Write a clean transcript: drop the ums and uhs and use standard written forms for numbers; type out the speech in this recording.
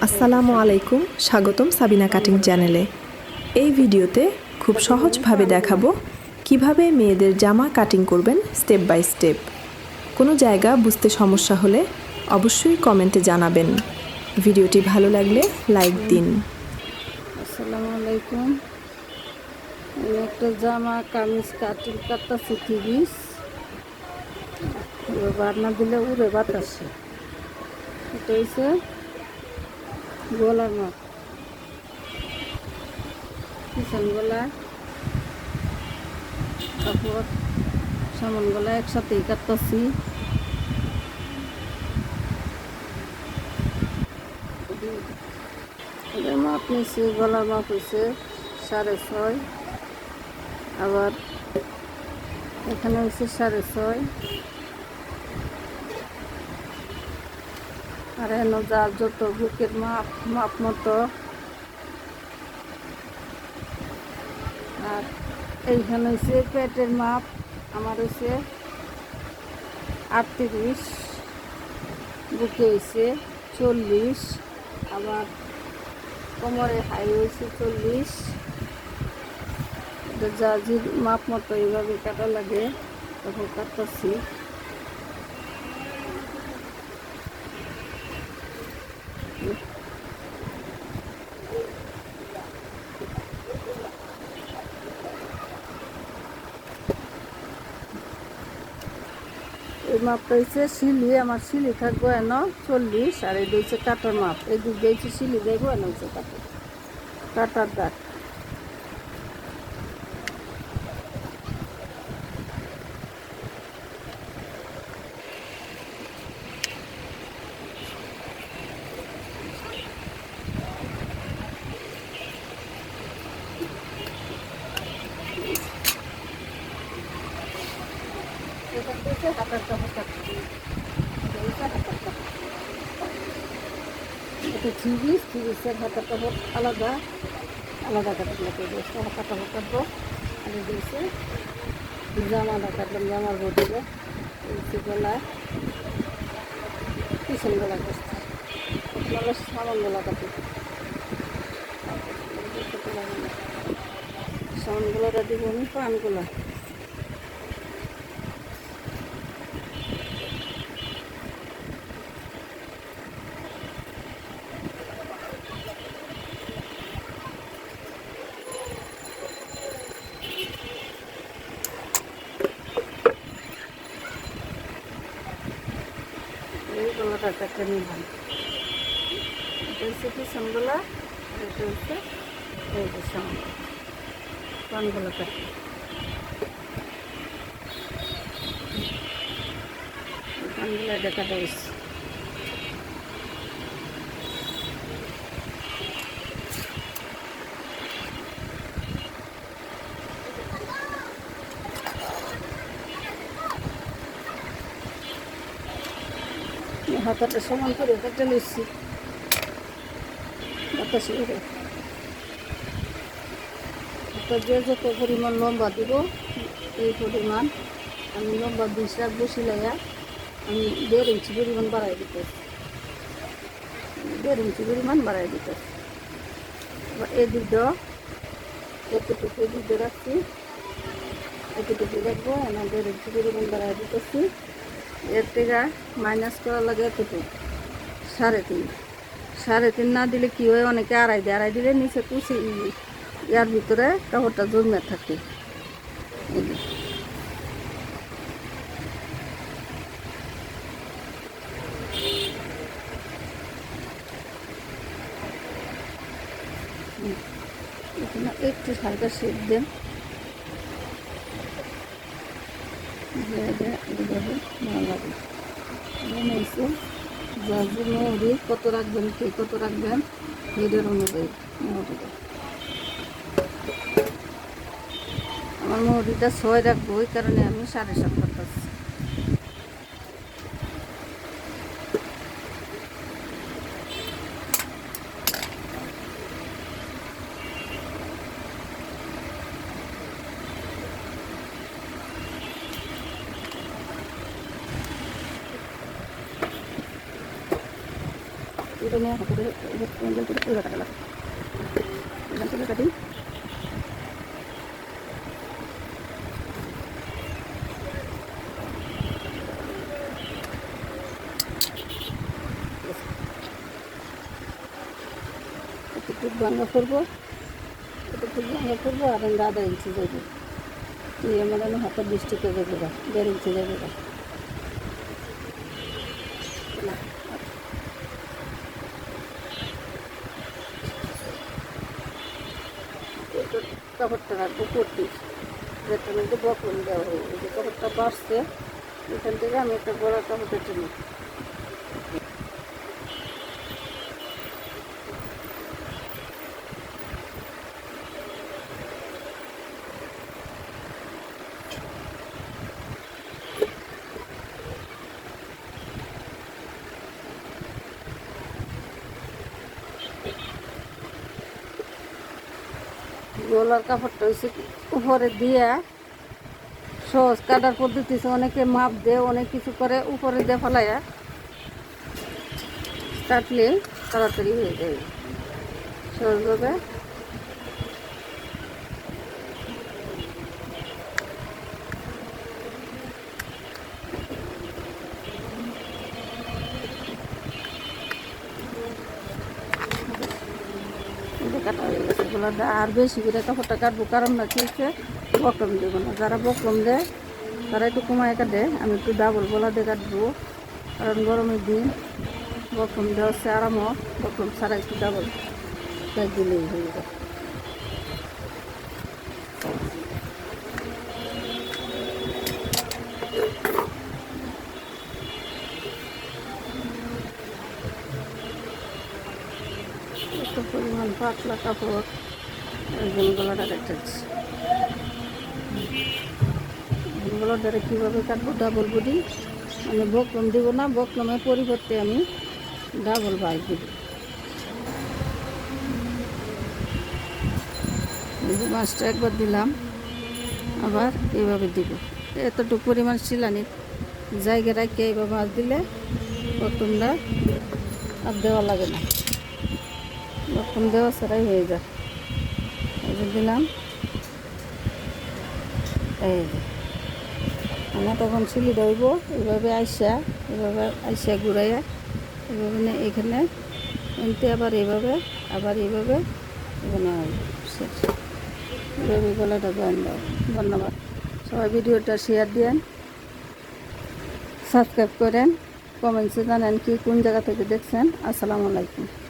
আসসালামু আলাইকুম, স্বাগতম সাবিনা কাটিং চ্যানেলে। এই ভিডিওতে খুব সহজভাবে দেখাবো কিভাবে মেয়েদের জামা কাটিং করবেন স্টেপ বাই স্টেপ। কোনো জায়গা বুঝতে সমস্যা হলে অবশ্যই কমেন্টে জানাবেন। ভিডিওটি ভালো লাগলে লাইক দিন। আসসালামু আলাইকুম। আমি একটা জামা কামিজ কাটিং কাটতেছি 30 বাটনা দিলে উড়ে বাতাসে। এটা হচ্ছে গলার মাপ, পিছন গলা তারপর সামন গলা একসাথেই কাটতেছি। এটার মাপ নিয়েছি, গলার মাপ হয়েছে 6.5, আবার এখানে হয়েছে 6.5, আর এনে যার যত বুকের মাপ মতো, আর এইখানে হয়েছে পেটের মাপ আমার হয়েছে 38, বুকে হয়েছে 40, আবার কোমরে হাই হয়েছে 40। এটা যা যে মাপ মতো এইভাবে কাটা লাগে তখন কাটতেছি। এই মাপটা হচ্ছে সিলি, আমার সিলি থাকবো এন 40, আর এই হচ্ছে কাটার মাপ। এই দিক দিয়েছি সিলি দেখবো এন হচ্ছে কাটার দাগ। এটা 30-30-এর হাতার কাপড় আলাদা কাটার লাগে দিয়েছে, হাতার কাপড় কাটবো। আর দিয়েছে জামাটা কাটলাম, জামার বডিতে দিয়েছে গলা, পিছন গলা করছে, নাহলে সামন গলা কাটি। সামন গলাটা দিব আমি পান গলা। এই গলাটা কেটে নিলাম। এটা হচ্ছে পিছন গলা, এটা হচ্ছে এই যে সামন পান গলা কাটি। পান গলা এটা কাটা হয়েছে। হাতাটা সমান করে কেটে নিচ্ছি বাতাসে করে। হাতা যে যত পরিমাণ লম্বা দিব এই পরিমাণ আমি লম্বা 20 রাখবো। সিলাইয়া আমি 1.5 ইঞ্চি পরিমাণ বাড়াই দিতে, 1.5 ইঞ্চি পরিমাণ বাড়াই দিতে। এবার এদিকটা এতটুকু এদিকে রাখছি, এতটুকু রাখবো, আমার 1.5 ইঞ্চি পরিমাণ বাড়াই দিতেছি। এর থেকে মাইনাস করা লাগে এতটুকু 3.5 না দিলে কি হয়, অনেকে 2.5 দেয়। 2.5 দিলে নিচে কুচি ইয়ার ভিতরে কাপড়টা জমে থাকে। এখানে একটু হালকা শেপ দেন, ভালো লাগে। বানাইছে জাজি মৌরি কত রাখবেন, কে কত রাখবেন এদের অনুযায়ী মৌরিটা। আমার মৌরিটা 6 রাখবো, ওই কারণে আমি 7.5 করতেছি। এটা নিয়ে হাতে কাটি একটু ভাঙা করবো আর আমরা 1/2 ইঞ্চি যাবো তুই আমার হাতে বৃষ্টিতে যাবে 1.5 ইঞ্চি যাবে কাপড়টা রাখবো করতে যেটার মধ্যে বকন দেওয়া হবে যে কাপড়টা বাড়ছে এখান থেকে আমি একটা বড় কাপড়টা টেনে গোলার কাপড়টা হচ্ছে উপরে দিয়ে সহজ কাটার পদ্ধতি অনেকে মাপ দেয় অনেক কিছু করে উপরে দিয়ে ফেলাইয়া কাটলে তাড়াতাড়ি হয়ে যায় সহজভাবে কাটা হয়ে গেছে গোলাটা আর বেশি করে কাপড়টা কাটবো কারণ না হচ্ছে বকরম দেবো না যারা বকরম দেয় তারা একটু কমায় কাটে আমি একটু ডাবল গলা দিয়ে কাটবো কারণ গরমের দিন বকরম দেওয়া হচ্ছে আরামও বকরম ছাড়া একটু ডাবল কাট দিলেই হয়ে যায় এত পরিমাণ পাতলা কাপড় একজন গলাটা কাটতেছি গলার দ্বারা কীভাবে কাটবো ডাবল বডি আমি বকরম দেবো না বকরমের পরিবর্তে আমি ডাবল বাই দেব মাছটা একবার দিলাম আবার এইভাবে দিব এতটুকু পরিমাণ শিলানির জায়গা রাখিয়ে এইভাবে মাছ দিলে বকরমটা আর দেওয়া লাগে না বকরম দেওয়া ছাড়াই হয়ে যায় এই যে দিলাম এই যে আমার তখন সিলি ধরবো এইভাবে আইসা ঘুরাইয়া এইভাবে এখানে এনতে আবার এইভাবে এখানে এইভাবে গলাটা জয়েন দাও ধন্যবাদ সবাই ভিডিওটা শেয়ার দেন সাবস্ক্রাইব করেন কমেন্টসে জানেন কি কোন জায়গা থেকে দেখছেন আসসালামু আলাইকুম